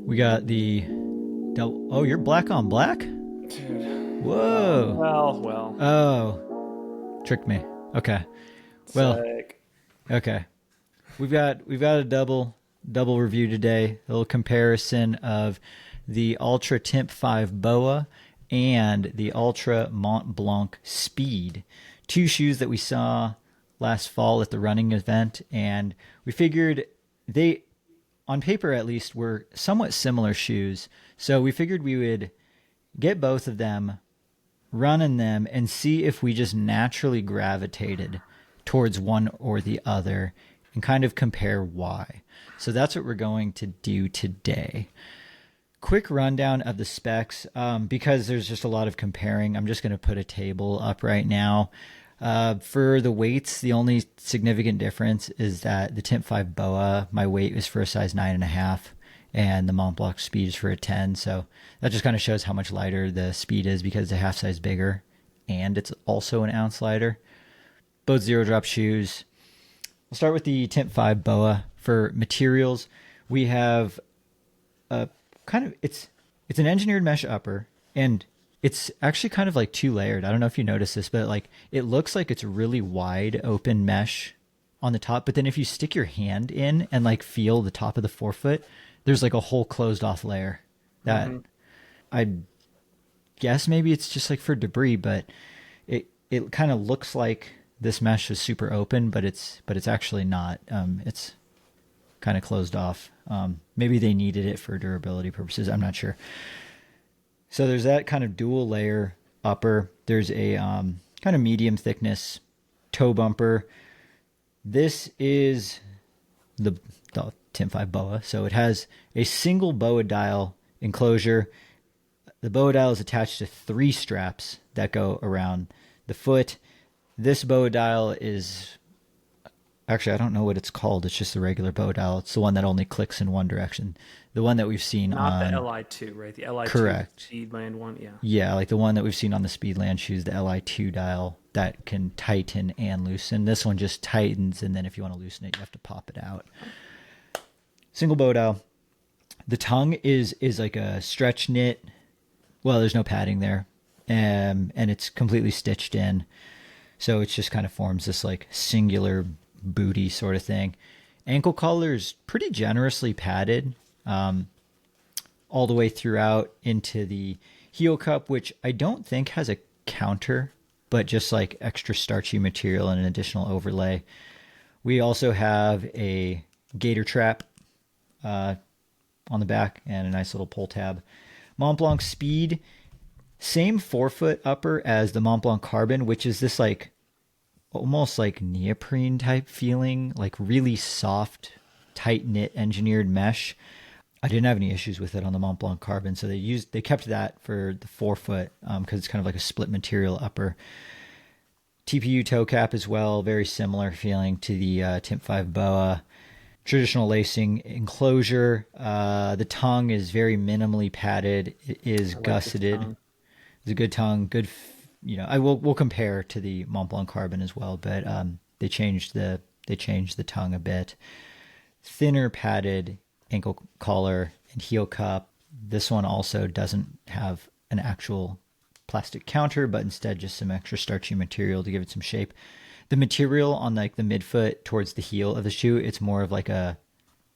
We got the oh, you're black on black? Dude. Whoa. Well. Oh, tricked me. Okay. Well, Sick. okay. We've got a double review today. A little comparison of the Altra Timp 5 BOA and the Altra Mont Blanc Speed. Two shoes that we saw last fall at the running event, and we figured they, on paper at least, were somewhat similar shoes. So we figured we would get both of them, run in them, and see if we just naturally gravitated towards one or the other and kind of compare why. So that's what we're going to do today. Quick rundown of the specs, because there's just a lot of comparing. I'm just going to put a table up right now. For the weights, the only significant difference is that the Timp 5 BOA, my weight is for a size 9.5, and the Mont Blanc Speed is for a 10. So that just kind of shows how much lighter the Speed is because it's a half size bigger, and it's also an ounce lighter. Both zero drop shoes. We'll start with the Timp 5 BOA. For materials, we have a kind of, it's an engineered mesh upper, and it's actually kind of like two layered. I don't know if you noticed this, but like it looks like it's really wide open mesh on the top, but then if you stick your hand in and like feel the top of the forefoot, there's like a whole closed off layer that I guess maybe it's just like for debris, but it kind of looks like this mesh is super open, but it's actually not. It's kind of closed off. Maybe they needed it for durability purposes. I'm not sure. So there's that kind of dual layer upper. There's a kind of medium thickness toe bumper. This is the Timp 5 BOA. So it has a single BOA dial enclosure. The BOA dial is attached to 3 straps that go around the foot. This BOA dial is, actually, I don't know what it's called. It's just the regular BOA dial. It's the one that only clicks in one direction. The one that we've seen Not on... the Li2, right? The Li2 Correct. Speedland one, yeah. Yeah, like the one that we've seen on the Speedland shoes, the Li2 dial that can tighten and loosen. This one just tightens, and then if you want to loosen it, you have to pop it out. Single BOA dial. The tongue is like a stretch knit. Well, there's no padding there, and it's completely stitched in. So it just kind of forms this like singular booty sort of thing. Ankle collar is pretty generously padded all the way throughout into the heel cup, which I don't think has a counter, but just like extra starchy material and an additional overlay. We also have a gator trap on the back and a nice little pull tab. Mont Blanc Speed, same forefoot upper as the Mont Blanc Carbon, which is this like almost like neoprene type feeling, like really soft, tight knit engineered mesh. I didn't have any issues with it on the Mont Blanc Carbon, so they kept that for the forefoot because it's kind of like a split material upper. TPU toe cap as well, very similar feeling to the Timp 5 BOA. Traditional lacing enclosure. The tongue is very minimally padded. It is gusseted. It's a good tongue, good. We'll compare to the Mont Blanc Carbon as well, but they changed the tongue a bit. Thinner padded ankle collar and heel cup. This one also doesn't have an actual plastic counter, but instead just some extra starchy material to give it some shape. The material on like the midfoot towards the heel of the shoe, it's more of like a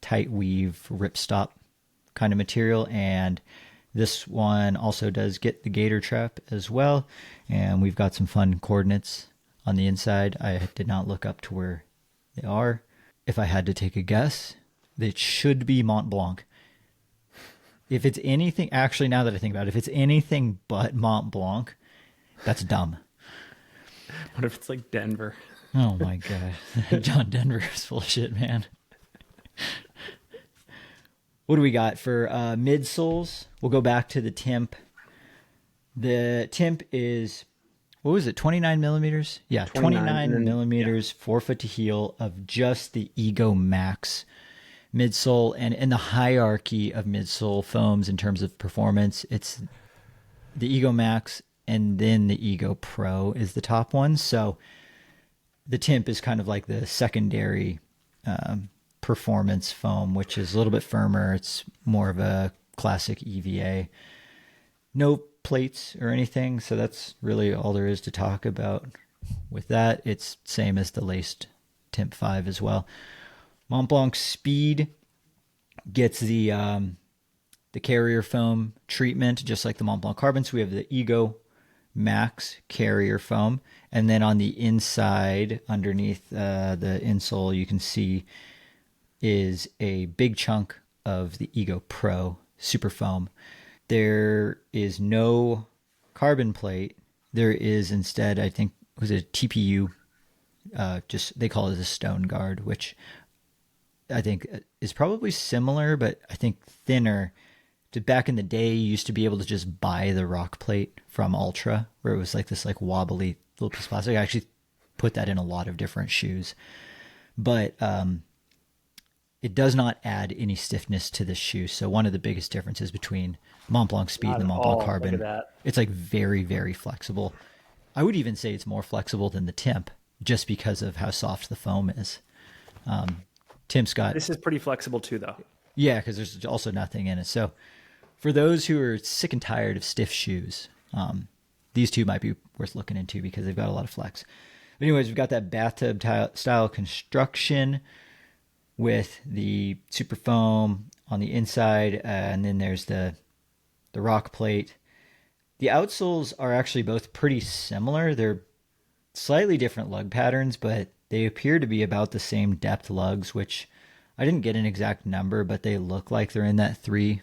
tight weave ripstop kind of material, and this one also does get the gator trap as well, and we've got some fun coordinates on the inside. I did not look up to where they are. If I had to take a guess, it should be Mont Blanc. If it's anything, actually, now that I think about it, if it's anything but Mont Blanc, that's dumb. What if it's like Denver? Oh my God. John Denver is full of shit, man. What do we got for midsoles? We'll go back to the Timp. The Timp is, what was it, 29 millimeters? Yeah, 29 millimeters, yeah. Forefoot to heel of just the Ego Max midsole. And in the hierarchy of midsole foams in terms of performance, it's the Ego Max and then the Ego Pro is the top one. So the Timp is kind of like the secondary performance foam, which is a little bit firmer. It's more of a classic EVA. No plates or anything, so that's really all there is to talk about with that. It's same as the laced Timp 5 as well. Mont Blanc Speed gets the carrier foam treatment, just like the Mont Blanc Carbon. So we have the Ego Max carrier foam, and then on the inside, underneath the insole, you can see is a big chunk of the Ego Pro super foam. There is no carbon plate. There is instead, I think, was it a TPU? Just they call it a stone guard, which I think is probably similar, but I think thinner. Back in the day, you used to be able to just buy the rock plate from Altra, where it was like this like wobbly little piece of plastic. I actually put that in a lot of different shoes, but it does not add any stiffness to the shoe. So one of the biggest differences between Mont Blanc Speed and the Mont Blanc Carbon, it's like very, very flexible. I would even say it's more flexible than the Timp, just because of how soft the foam is. Timp's got... This is pretty flexible too, though. Yeah, because there's also nothing in it. So for those who are sick and tired of stiff shoes, these two might be worth looking into because they've got a lot of flex. But anyways, we've got that bathtub style construction with the super foam on the inside, and then there's the rock plate. The outsoles are actually both pretty similar. They're slightly different lug patterns, but they appear to be about the same depth lugs, which I didn't get an exact number, but they look like they're in that 3-ish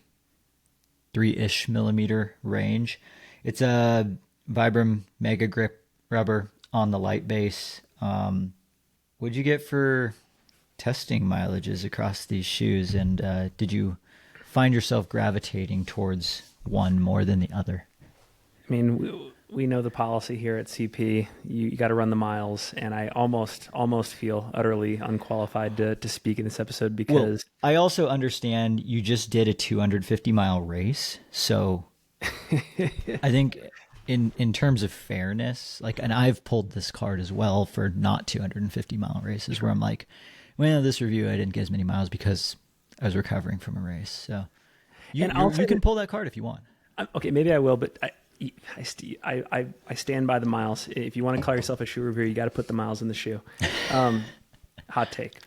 millimeter range. It's a Vibram Mega Grip rubber on the light base. What'd you get for testing mileages across these shoes, and did you find yourself gravitating towards one more than the other? I mean, we know the policy here at CP. You got to run the miles, and I almost feel utterly unqualified to speak in this episode because... Well, I also understand you just did a 250-mile race, so I think in terms of fairness, like, and I've pulled this card as well for not 250-mile races, where I'm like, well, this review I didn't get as many miles because I was recovering from a race. So you can pull that card if you want. Okay, maybe I will, but I stand by the miles. If you want to call yourself a shoe reviewer, you got to put the miles in the shoe. Hot take.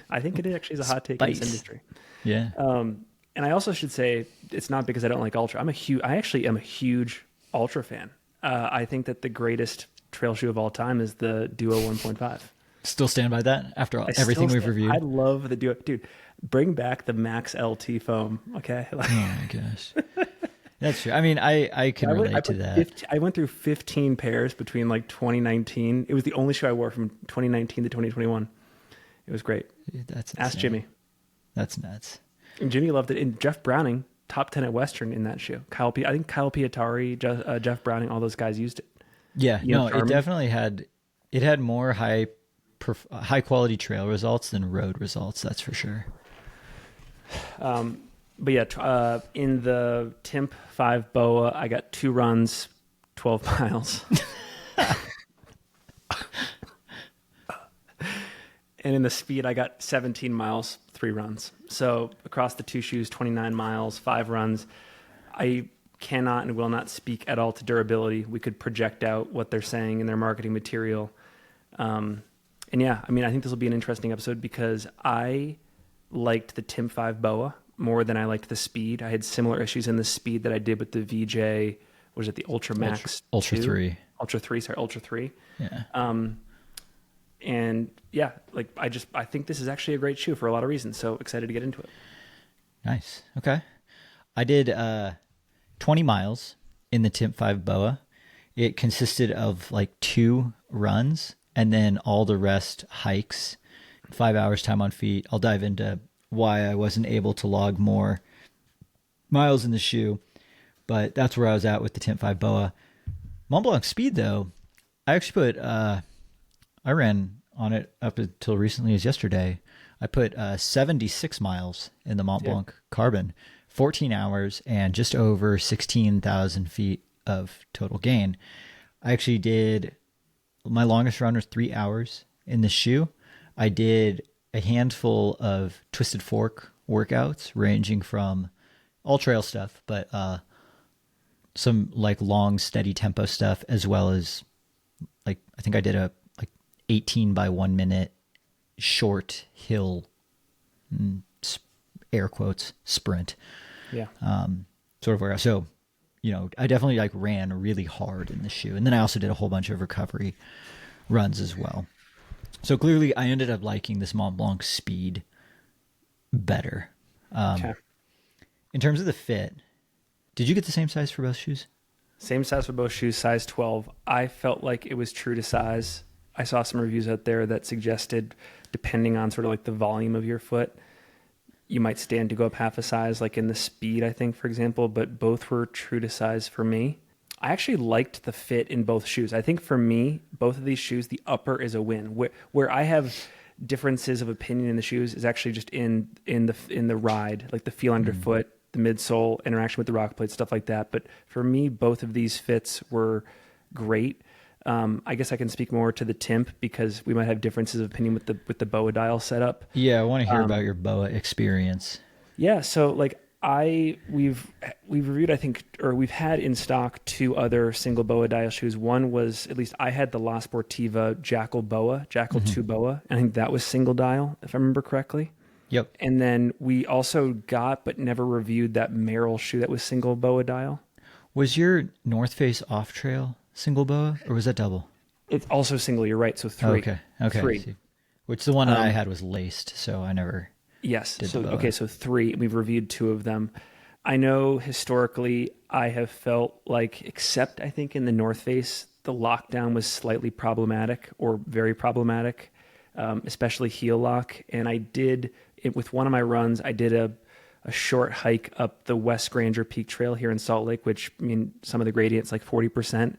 I think it actually is a hot take in this industry. Yeah. And I also should say it's not because I don't like Ultra. I actually am a huge Ultra fan. I think that the greatest trail shoe of all time is the Duo 1.5. Still stand by that after everything we've reviewed. I love the Duo. Dude, bring back the Max LT foam, okay? Oh my gosh. That's true. I mean, I can relate to that. I went through 15 pairs between like 2019. It was the only shoe I wore from 2019 to 2021. It was great. That's Ask Jimmy. That's nuts. And Jimmy loved it. And Jeff Browning, top 10 at Western in that shoe. I think Kyle Pietari, Jeff Browning, all those guys used it. Yeah, it definitely had more high quality trail results than road results. That's for sure. But yeah, in the Timp 5 BOA, I got 2 runs, 12 miles. And in the Speed, I got 17 miles, 3 runs. So across the 2 shoes, 29 miles, 5 runs. I cannot and will not speak at all to durability. We could project out what they're saying in their marketing material. And yeah, I mean, I think this will be an interesting episode because I liked the Timp 5 BOA more than I liked the Speed. I had similar issues in the Speed that I did with the VJ. Was it the Ultra Max? Ultra 3. Ultra 3. Yeah. And yeah, like I think this is actually a great shoe for a lot of reasons. So excited to get into it. Nice. Okay. I did 20 miles in the Timp 5 BOA. It consisted of like 2 runs and then all the rest hikes, 5 hours time on feet. I'll dive into why I wasn't able to log more miles in the shoe, but that's where I was at with the Timp 5 BOA. Mont Blanc Speed, though, I actually put, I ran on it up until recently as yesterday. I put 76 miles in the Mont Blanc Carbon, 14 hours and just over 16,000 feet of total gain. I actually did, my longest run was 3 hours in the shoe. I did a handful of twisted fork workouts ranging from all trail stuff, but some like long, steady tempo stuff, as well as like I think I did a like 18 by 1 minute short hill, air quotes, sprint. Yeah. Sort of where so, I definitely like ran really hard in the shoe, and then I also did a whole bunch of recovery runs as well. So clearly, I ended up liking this Mont Blanc speed better. Okay. In terms of the fit, did you get the same size for both shoes? Same size for both shoes, size 12. I felt like it was true to size. I saw some reviews out there that suggested, depending on sort of like the volume of your foot, you might stand to go up half a size, like in the speed, I think, for example, but both were true to size for me. I actually liked the fit in both shoes. I think for me, both of these shoes, the upper is a win. Where I have differences of opinion in the shoes is actually just in the ride, like the feel underfoot, the midsole, interaction with the rock plate, stuff like that. But for me, both of these fits were great. I guess I can speak more to the Timp because we might have differences of opinion with the BOA dial setup. Yeah, I want to hear about your BOA experience. Yeah, so like we've reviewed, I think, or we've had in stock 2 other single BOA dial shoes. One was, at least I had the La Sportiva Jackal 2 BOA, and I think that was single dial, if I remember correctly. Yep. And then we also got but never reviewed that Merrill shoe that was single BOA dial. Was your North Face off trail single BOA, or was that double? It's also single, you're right, so 3. Okay. 3. Which the one that I had was laced, so I never... Yes. did So the BOA. okay, so 3. We've reviewed 2 of them. I know historically I have felt like, except I think in the North Face, the lockdown was slightly problematic or very problematic, especially heel lock. And I did it with one of my runs. I did a short hike up the West Granger Peak Trail here in Salt Lake, which, I mean, some of the gradients like 40%,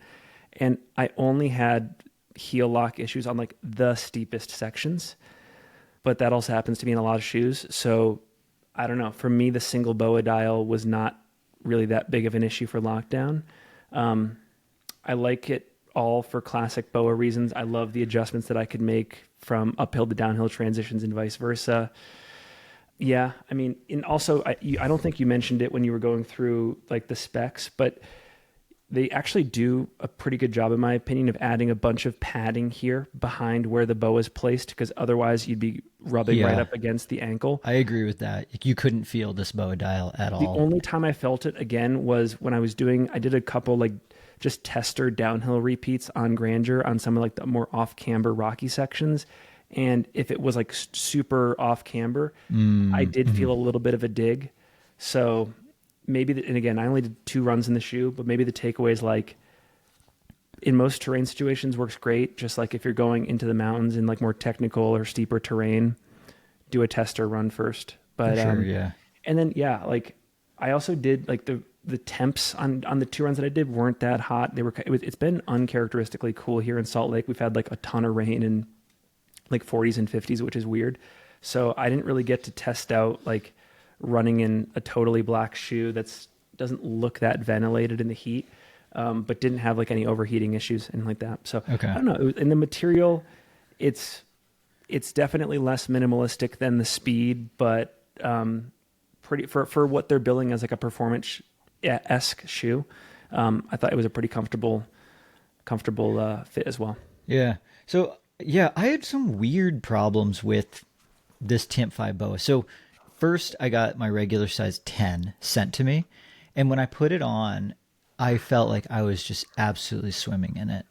and I only had heel lock issues on like the steepest sections. But that also happens to be in a lot of shoes. So I don't know. For me, the single BOA dial was not really that big of an issue for lockdown. I like it all for classic BOA reasons. I love the adjustments that I could make from uphill to downhill transitions and vice versa. Yeah, I mean, and also, I don't think you mentioned it when you were going through like the specs, but they actually do a pretty good job, in my opinion, of adding a bunch of padding here behind where the BOA is placed, because otherwise you'd be rubbing right up against the ankle. I agree with that. You couldn't feel this BOA dial at all. The only time I felt it again was when I did a couple like just tester downhill repeats on Granger on some of like the more off camber rocky sections. And if it was like super off camber, I did feel a little bit of a dig. So maybe, and again, I only did 2 runs in the shoe, but maybe the takeaway is like, in most terrain situations works great. Just like if you're going into the mountains in like more technical or steeper terrain, do a tester run first. But sure, yeah. And then like I also did like the temps on the 2 runs that I did weren't that hot. It's been uncharacteristically cool here in Salt Lake. We've had like a ton of rain and like 40s and 50s, which is weird. So I didn't really get to test out like running in a totally black shoe that's doesn't look that ventilated in the heat, but didn't have like any overheating issues and like that. So Okay. I don't know. In the material, it's definitely less minimalistic than the speed, but pretty for what they're billing as like a performance-esque shoe. I thought it was a pretty comfortable fit as well. Yeah. So yeah, I had some weird problems with this Timp 5 BOA. So first I got my regular size 10 sent to me, and when I put it on, I felt like I was just absolutely swimming in it.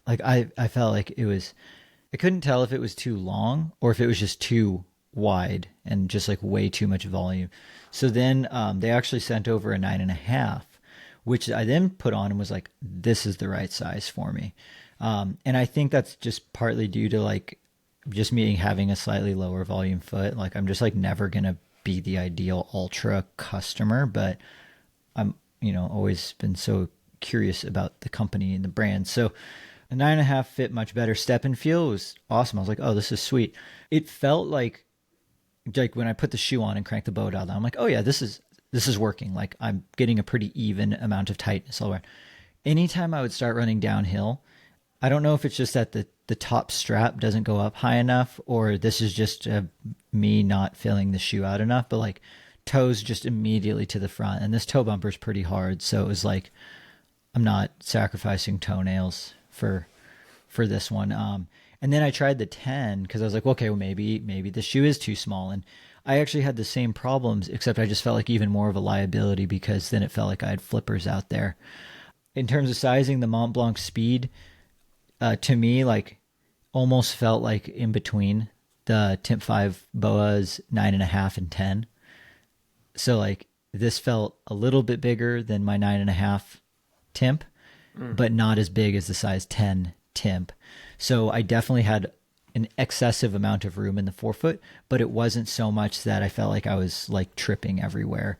Like I felt like I couldn't tell if it was too long or if it was just too wide and just like way too much volume. So then they actually sent over a 9.5, which I then put on and was like, this is the right size for me. And I think that's just partly due to like just me having a slightly lower volume foot. Like I'm just like never going to be the ideal ultra customer, but I'm, always been so curious about the company and the brand. So a 9.5 fit much better. Step and feel was awesome. I was like, oh, this is sweet. It felt like when I put the shoe on and cranked the BOA dial down, I'm like, oh yeah, this is working. Like I'm getting a pretty even amount of tightness all around. Anytime I would start running downhill, I don't know if it's just that the top strap doesn't go up high enough, or this is just me not filling the shoe out enough, but like toes just immediately to the front, and this toe bumper is pretty hard, so it was like I'm not sacrificing toenails for this one. And then I tried the 10 because I was like, okay, well maybe the shoe is too small, and I actually had the same problems, except I just felt like even more of a liability because then it felt like I had flippers out there. In terms of sizing, the Mont Blanc Speed, to me, like almost felt like in between the Timp 5 BOA's 9.5 and 10. So like this felt a little bit bigger than my 9.5 Timp, but not as big as the size 10 Timp. So I definitely had an excessive amount of room in the forefoot, but it wasn't so much that I felt like I was like tripping everywhere.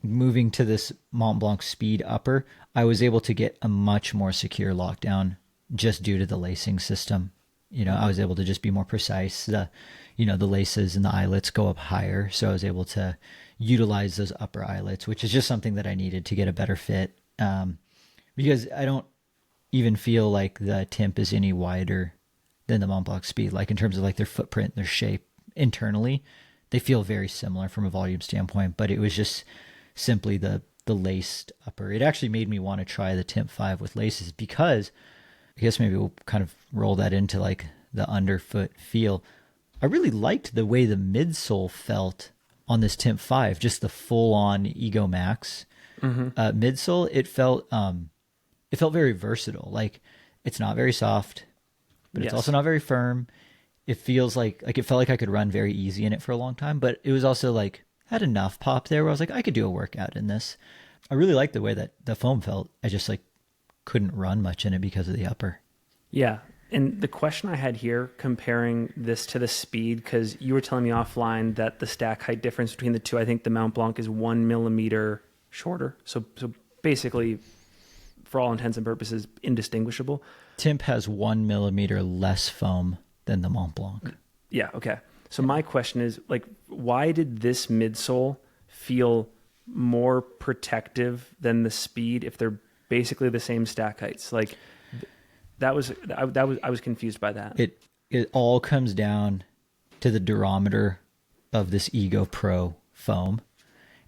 Moving to this Mont Blanc Speed upper, I was able to get a much more secure lockdown just due to the lacing system. You know, I was able to just be more precise. The laces and the eyelets go up higher, so I was able to utilize those upper eyelets, which is just something that I needed to get a better fit. Because I don't even feel like the Timp is any wider than the Mont Blanc Speed. Like in terms of like their footprint, their shape internally, they feel very similar from a volume standpoint, but it was just simply the laced upper. It actually made me want to try the Timp 5 with laces because I guess maybe we'll kind of roll that into like the underfoot feel. I really liked the way the midsole felt on this Timp 5, just the full on Ego Max midsole. It felt very versatile. Like it's not very soft, but it's also not very firm. It feels like it felt like I could run very easy in it for a long time, but it was also like had enough pop there where I was like, I could do a workout in this. I really liked the way that the foam felt. I just like couldn't run much in it because of the upper. Yeah. And the question I had here, comparing this to the Speed, because you were telling me offline that the stack height difference between the two, I think the Mont Blanc is 1 millimeter shorter. So basically, for all intents and purposes, indistinguishable. Timp has 1 millimeter less foam than the Mont Blanc. Yeah. Okay. So my question is, like, why did this midsole feel more protective than the Speed if they're basically the same stack heights? Like, I was confused by that. It all comes down to the durometer of this Ego Pro foam,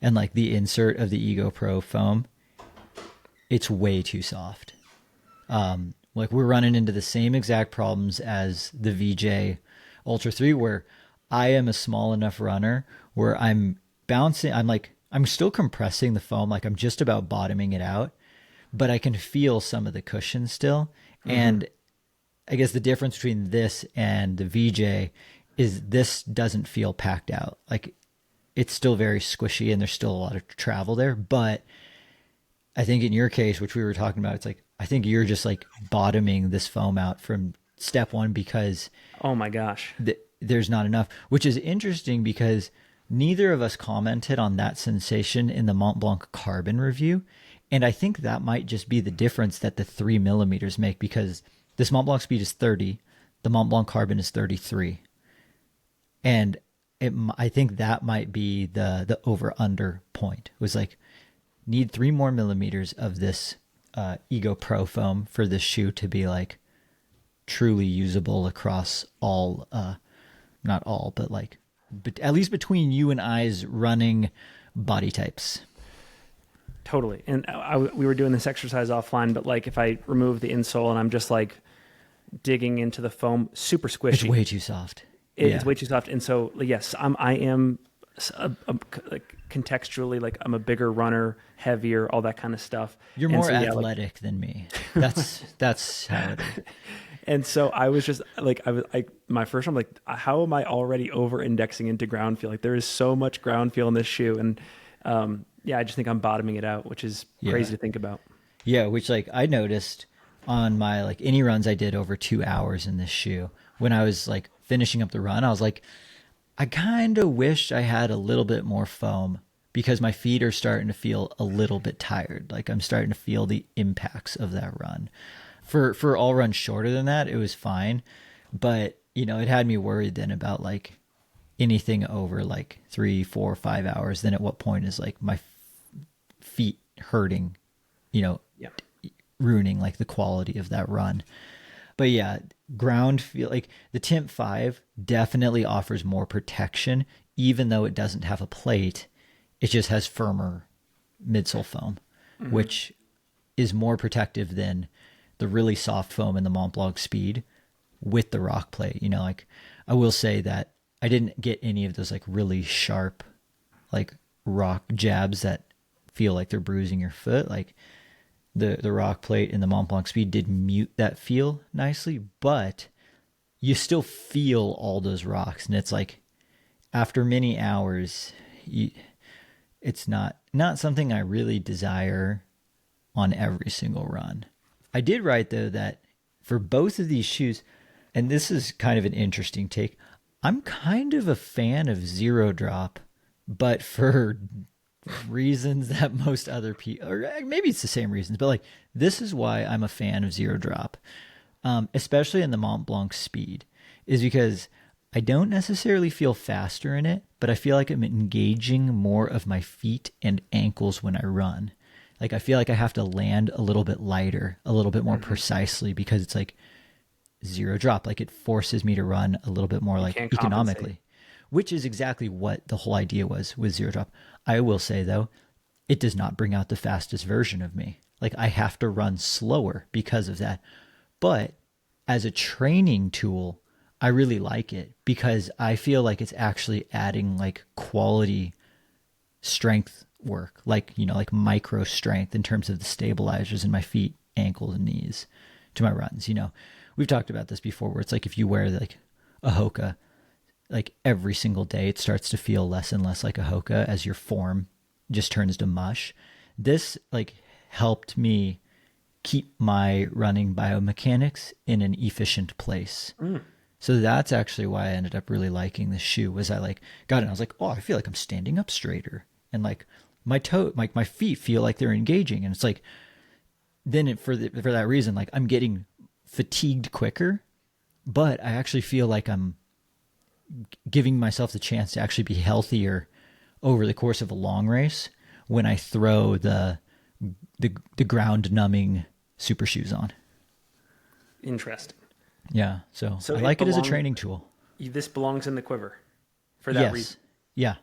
and like the insert of the Ego Pro foam, it's way too soft. Like we're running into the same exact problems as the VJ Ultra 3, where I am a small enough runner where I'm bouncing. I'm still compressing the foam. Like I'm just about bottoming it out, but I can feel some of the cushion still. And I guess the difference between this and the VJ is this doesn't feel packed out. Like it's still very squishy and there's still a lot of travel there. But I think in your case, which we were talking about, it's like, I think you're just like bottoming this foam out from step one because oh my gosh, there's not enough, which is interesting because neither of us commented on that sensation in the Mont Blanc Carbon review. And I think that might just be the difference that the 3 millimeters make, because this Mont Blanc Speed is 30, the Mont Blanc Carbon is 33. And I think that might be the over-under point. It was like, need 3 more millimeters of this Ego Pro foam for this shoe to be like truly usable across all, not all, but like, but at least between you and I's running body types. Totally. And we were doing this exercise offline, but like if I remove the insole and I'm just like digging into the foam, super squishy. It's way too soft. It's way too soft. And so, yes, I am like contextually, like I'm a bigger runner, heavier, all that kind of stuff. You're more athletic than me. That's how it is. And so I was just like, my first time, like, how am I already over indexing into ground feel? Like there is so much ground feel in this shoe. And, I just think I'm bottoming it out, which is crazy to think about. Yeah. Which like I noticed on my like any runs I did over 2 hours in this shoe, when I was like finishing up the run, I was like, I kind of wish I had a little bit more foam because my feet are starting to feel a little bit tired. Like I'm starting to feel the impacts of that run. For all runs shorter than that, it was fine. But, it had me worried then about like anything over like 3, 4, 5 hours. Then at what point is like my feet hurting, ruining like the quality of that run. But yeah, ground feel like the Timp 5 definitely offers more protection, even though it doesn't have a plate It just has firmer midsole foam, which is more protective than the really soft foam in the Mont Blanc Speed with the rock plate. You know, like I will say that I didn't get any of those like really sharp, like rock jabs that feel like they're bruising your foot. Like the rock plate in the Mont Blanc Speed did mute that feel nicely, but you still feel all those rocks. And it's like after many hours, it's not something I really desire on every single run. I did write though that for both of these shoes, and this is kind of an interesting take, I'm kind of a fan of zero drop, but for reasons that most other people, or maybe it's the same reasons, but like this is why I'm a fan of zero drop, especially in the Mont Blanc Speed, is because I don't necessarily feel faster in it, but I feel like I'm engaging more of my feet and ankles when I run. Like I feel like I have to land a little bit lighter, a little bit more precisely, because it's like zero drop. Like it forces me to run a little bit more like economically, which is exactly what the whole idea was with zero drop. I will say though, it does not bring out the fastest version of me. Like I have to run slower because of that. But as a training tool, I really like it because I feel like it's actually adding like quality strength work, like, you know, like micro strength in terms of the stabilizers in my feet, ankles, and knees to my runs. You know, we've talked about this before where it's like if you wear like a Hoka, like every single day, it starts to feel less and less like a Hoka as your form just turns to mush. This like helped me keep my running biomechanics in an efficient place. So that's actually why I ended up really liking this shoe. Was I like got it and I was like, oh, I feel like I'm standing up straighter, and like my my feet feel like they're engaging, and it's like then for that reason, like I'm getting fatigued quicker, but I actually feel like I'm giving myself the chance to actually be healthier over the course of a long race when I throw the ground numbing super shoes on. Interesting. Yeah, so I like it as a training tool. This belongs in the quiver for that reason. Yeah.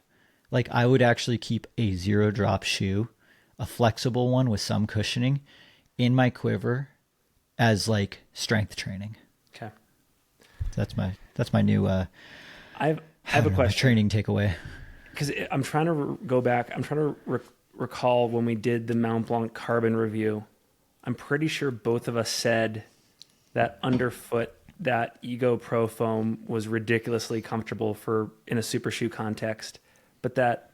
Like I would actually keep a zero drop shoe, a flexible one with some cushioning, in my quiver as like strength training. Okay. That's my new I have a question. Training takeaway. Because I'm trying to go back. I'm trying to recall when we did the Mont Blanc Carbon review. I'm pretty sure both of us said that underfoot, that Ego Pro foam was ridiculously comfortable in a super shoe context, but that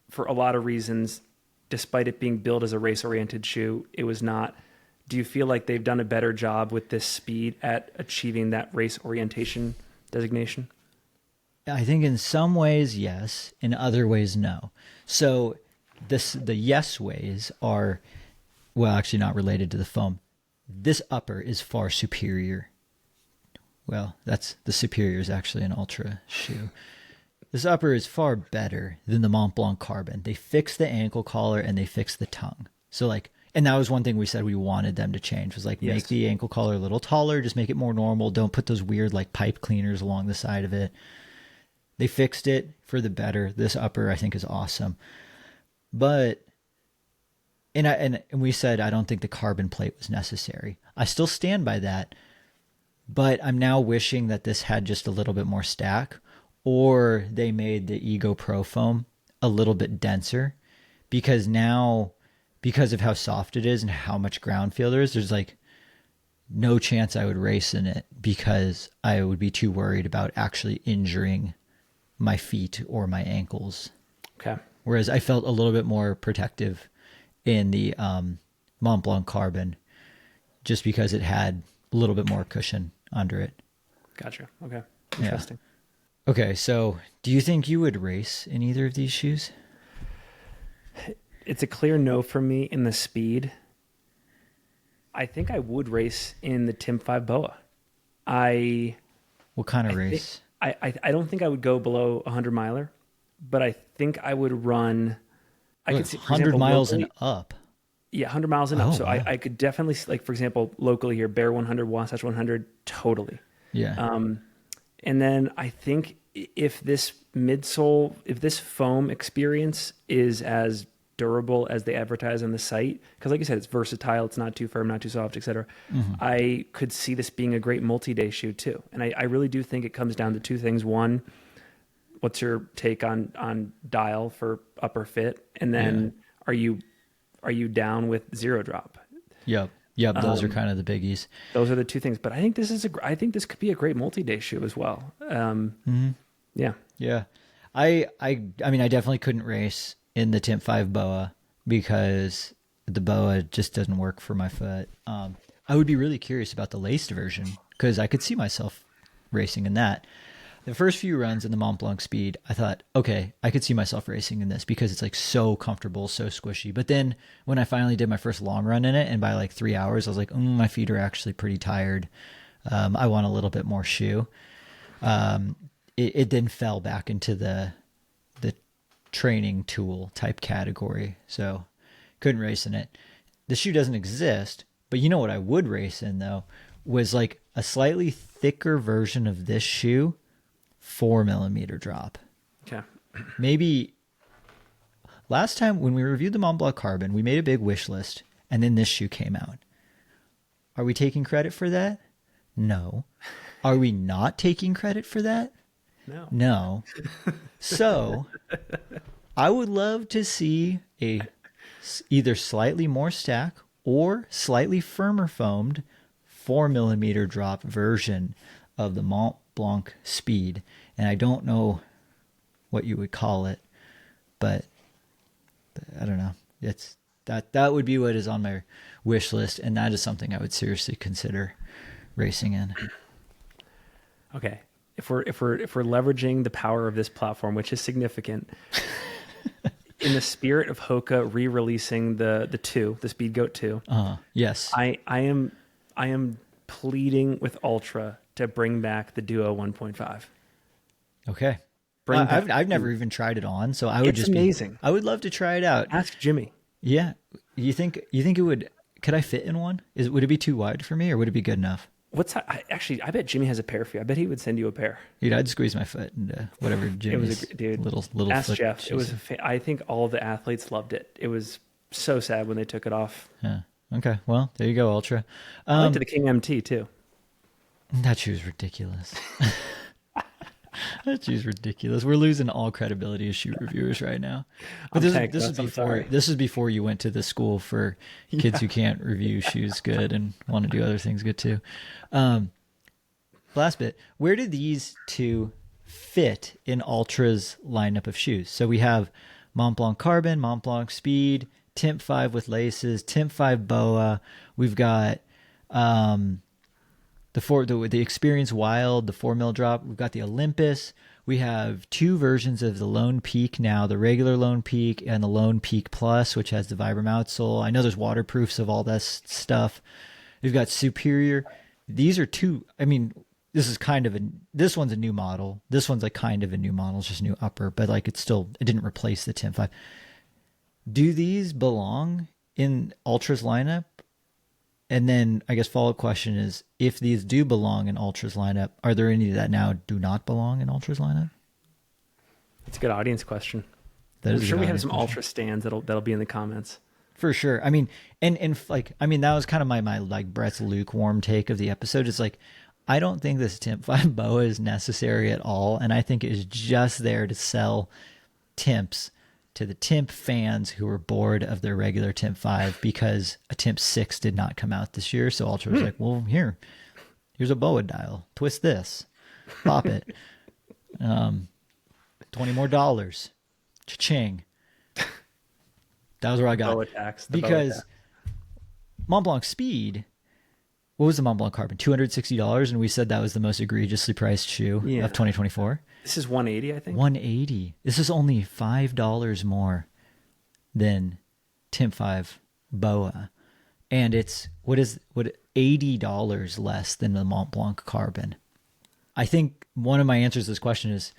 for a lot of reasons, despite it being built as a race-oriented shoe, it was not. Do you feel like they've done a better job with this speed at achieving that race orientation designation? I think in some ways, yes. In other ways, no. So the yes ways are, well, actually not related to the foam. This upper is far superior. Well, the superior is actually an Ultra shoe. This upper is far better than the Mont Blanc Carbon. They fixed the ankle collar and they fixed the tongue. So like, and that was one thing we said we wanted them to change was like make the ankle collar a little taller, just make it more normal. Don't put those weird like pipe cleaners along the side of it. They fixed it for the better. This upper I think is awesome. But and we said I don't think the carbon plate was necessary. I still stand by that. But I'm now wishing that this had just a little bit more stack, or they made the Ego Pro foam a little bit denser, because now, because of how soft it is and how much ground feel there is, there's like no chance I would race in it because I would be too worried about actually injuring my feet or my ankles. Okay. Whereas I felt a little bit more protective in the Mont Blanc Carbon just because it had a little bit more cushion under it. Gotcha. Okay. Interesting. Yeah. Okay, so do you think you would race in either of these shoes? It's a clear no for me in the speed. I think I would race in the Timp 5 BOA. What kind of race? I don't think I would go below 100 miler, but I think I would run. I could see, 100 example, miles locally, and up. Yeah, 100 miles and up. So wow. I could definitely, like, for example, locally here, Bear 100, Wasatch 100, totally. Yeah. And then I think if this midsole, if this foam experience is as durable as they advertise on the site, because like you said, it's versatile, it's not too firm, not too soft, etc. I could see this being a great multi-day shoe too. And I really do think it comes down to two things. One, what's your take on dial for upper fit? And then are you down with zero drop? Yep. Those are kind of the biggies. Those are the two things. But I think I think this could be a great multi-day shoe as well. Yeah. Yeah. I mean, I definitely couldn't race in the Timp 5 BOA because the BOA just doesn't work for my foot. I would be really curious about the laced version because I could see myself racing in that. The first few runs in the Mont Blanc Speed, I thought, okay, I could see myself racing in this because it's like so comfortable, so squishy. But then when I finally did my first long run in it, and by like 3 hours, I was like, my feet are actually pretty tired. I want a little bit more shoe. It then fell back into the training tool type category. So couldn't race in it. The shoe doesn't exist, but you know what I would race in though was like a slightly thicker version of this shoe, 4mm drop. Okay. Maybe last time when we reviewed the Mont Blanc Carbon, we made a big wish list and then this shoe came out. Are we taking credit for that? No. Are we not taking credit for that? No. So I would love to see a either slightly more stack or slightly firmer foamed 4mm drop version of the Mont Blanc Speed. And I don't know what you would call it, but I don't know. It's that would be what is on my wish list, and that is something I would seriously consider racing in. Okay. If we're leveraging the power of this platform, which is significant, in the spirit of Hoka re-releasing the Speed Goat 2, yes, I am pleading with Ultra to bring back the Duo 1.5. Okay. I've never even tried it on, so I would it's amazing. I would love to try it out. Ask Jimmy. Yeah. You think it would? Could I fit in one? Would it be too wide for me, or would it be good enough? I bet Jimmy has a pair for you. I bet he would send you a pair. Dude, I'd squeeze my foot into whatever Jimmy's little ask foot. Jeff. It was. I think all the athletes loved it. It was so sad when they took it off. Yeah. Okay. Well, there you go, Ultra. I liked the King MT too. That shoe's ridiculous. That shoe's ridiculous. We're losing all credibility as shoe reviewers right now. But this is before you went to the school for kids who can't review shoes good and want to do other things good too. Last bit, where did these two fit in Ultra's lineup of shoes? So we have Mont Blanc Carbon, Mont Blanc Speed, Timp 5 with laces, Timp 5 BOA. We've got the Experience Wild, the 4mm drop. We've got the Olympus. We have two versions of the Lone Peak now, the regular Lone Peak and the Lone Peak Plus, which has the Vibram outsole. I know there's waterproofs of all this stuff. We've got Superior. These are two, I mean, this one's a new model. This one's like kind of a new model, it's just new upper, but like it didn't replace the Timp 5. Do these belong in Ultra's lineup? And then I guess follow-up question is, if these do belong in Ultra's lineup, are there any that now do not belong in Ultra's lineup? That's a good audience question. I'm sure we have some Ultra stands that'll be in the comments. For sure. I mean, and that was kind of my like Brett's lukewarm take of the episode. It's like, I don't think this Timp 5 BOA is necessary at all, and I think it is just there to sell Timps to the Timp fans who were bored of their regular Timp 5 because a Timp 6 did not come out this year. So Ultra was like, well, here's a BOA dial. Twist this. Pop it. $20 more. Cha-ching. That was where I got BOA tax. Because Mont Blanc Speed, what was the Mont Blanc Carbon? $260, and we said that was the most egregiously priced shoe of 2024. This is $180, I think. $180. This is only $5 more than Timp 5 BOA, and it's $80 less than the Mont Blanc Carbon. I think one of my answers to this question is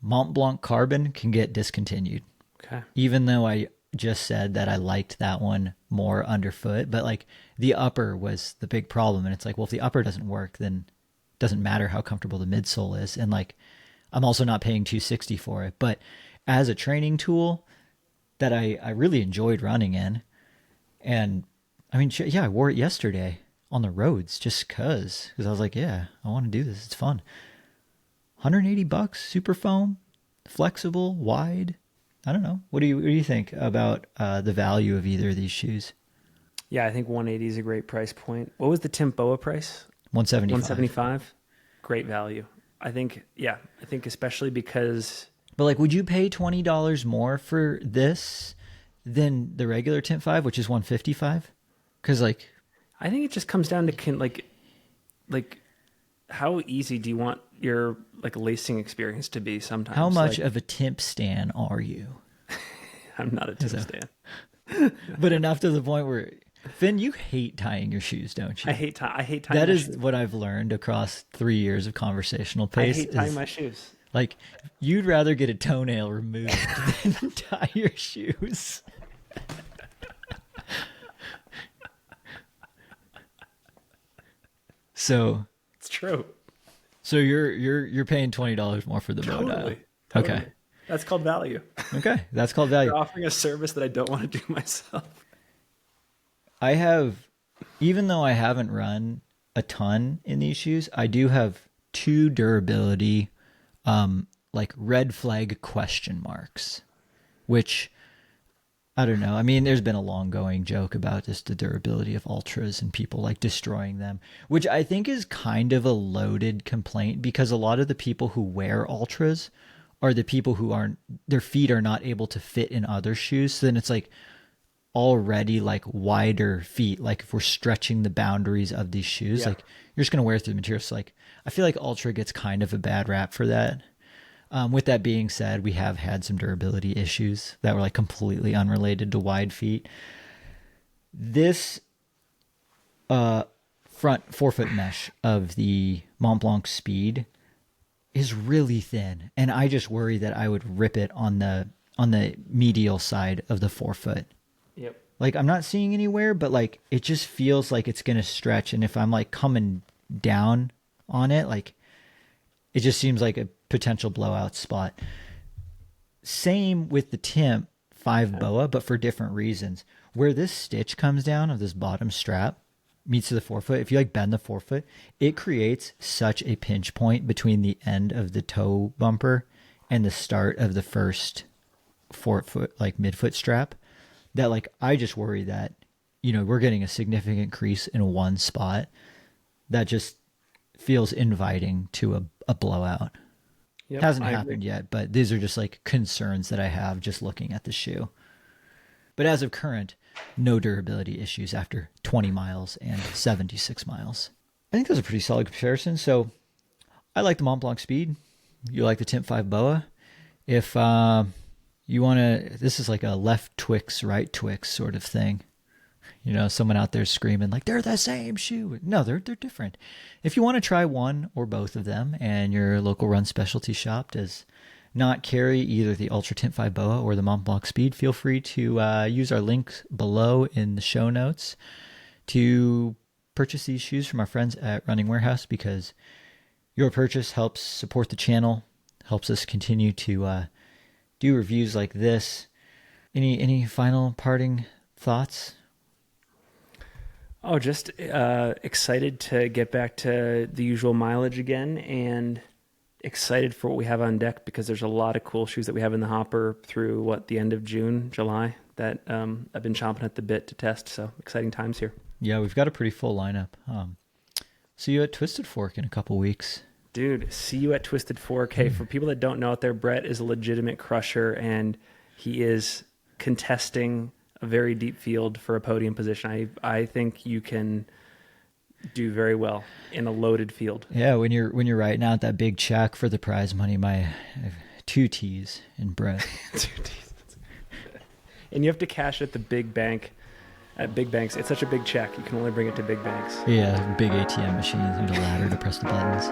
Mont Blanc Carbon can get discontinued. Okay. Even though I just said that I liked that one more underfoot, but like the upper was the big problem, and it's like, well, if the upper doesn't work, then it doesn't matter how comfortable the midsole is. And like, I'm also not paying $260 for it. But as a training tool that I really enjoyed running in, and I mean, yeah, I wore it yesterday on the roads just because I was like, yeah, I want to do this. It's fun. $180, super foam, flexible, wide. I don't know. What do you think about the value of either of these shoes? Yeah, I think 180 is a great price point. What was the Timp BOA price? 175. 175. Great value. I think especially because. But like, would you pay $20 more for this than the regular Timp 5, which is 155? Because like, I think it just comes down to like how easy do you want your like lacing experience to be sometimes? How much of a Timp stan are you? I'm not a Timp stan. But enough to the point where, Finn, you hate tying your shoes, don't you? I hate tying That my is shoes. what I've learned across 3 years of conversational pace. I hate tying my shoes. Like, you'd rather get a toenail removed than tie your shoes. So It's true. So you're paying $20 more for the bow dial. Totally. Okay. That's called value. Okay. That's called value. You're offering a service that I don't want to do myself. I have, even though I haven't run a ton in these shoes, I do have 2 durability, like red flag question marks, which I don't know. I mean, there's been a long going joke about just the durability of Ultras and people like destroying them, which I think is kind of a loaded complaint because a lot of the people who wear Ultras are the people who aren't, their feet are not able to fit in other shoes. So then it's like already like wider feet. Like if we're stretching the boundaries of these shoes, like you're just going to wear through the material. So like, I feel like Ultra gets kind of a bad rap for that. With that being said, we have had some durability issues that were like completely unrelated to wide feet. This front forefoot mesh of the Mont Blanc Speed is really thin, and I just worry that I would rip it on the medial side of the forefoot. Yep. Like I'm not seeing anywhere, but like it just feels like it's gonna stretch, and if I'm like coming down on it, like it just seems like a potential blowout spot. Same with the Timp 5 BOA, but for different reasons. Where this stitch comes down of this bottom strap meets to the forefoot, if you like bend the forefoot, it creates such a pinch point between the end of the toe bumper and the start of the first forefoot, like midfoot strap, that like I just worry that, you know, we're getting a significant crease in one spot that just feels inviting to a blowout. Yep, Hasn't happened yet, but these are just like concerns that I have just looking at the shoe. But as of current, no durability issues after 20 miles and 76 miles. I think those are pretty solid comparisons. So I like the Mont Blanc Speed. You like the Timp 5 BOA. If you want to, this is like a left Twix, right Twix sort of thing. You know, someone out there screaming like they're the same shoe. No, they're different. If you want to try one or both of them and your local run specialty shop does not carry either the Altra Timp 5 BOA or the Mont Blanc Speed, feel free to use our links below in the show notes to purchase these shoes from our friends at Running Warehouse, because your purchase helps support the channel, helps us continue to do reviews like this. Any final parting thoughts? Oh, just excited to get back to the usual mileage again, and excited for what we have on deck, because there's a lot of cool shoes that we have in the hopper through the end of June, July, that I've been chomping at the bit to test. So exciting times here. Yeah, we've got a pretty full lineup. See you at Twisted Fork in a couple weeks. Dude, see you at Twisted Fork. Hey, for people that don't know out there, Brett is a legitimate crusher, and he is contesting a very deep field for a podium position. I think you can do very well in a loaded field. Yeah, when you're writing out that big check for the prize money, I have 2 T's in Brett. 2 T's. And you have to cash it at the big bank. At big banks, it's such a big check. You can only bring it to big banks. Yeah, big ATM machines and a ladder to press the buttons.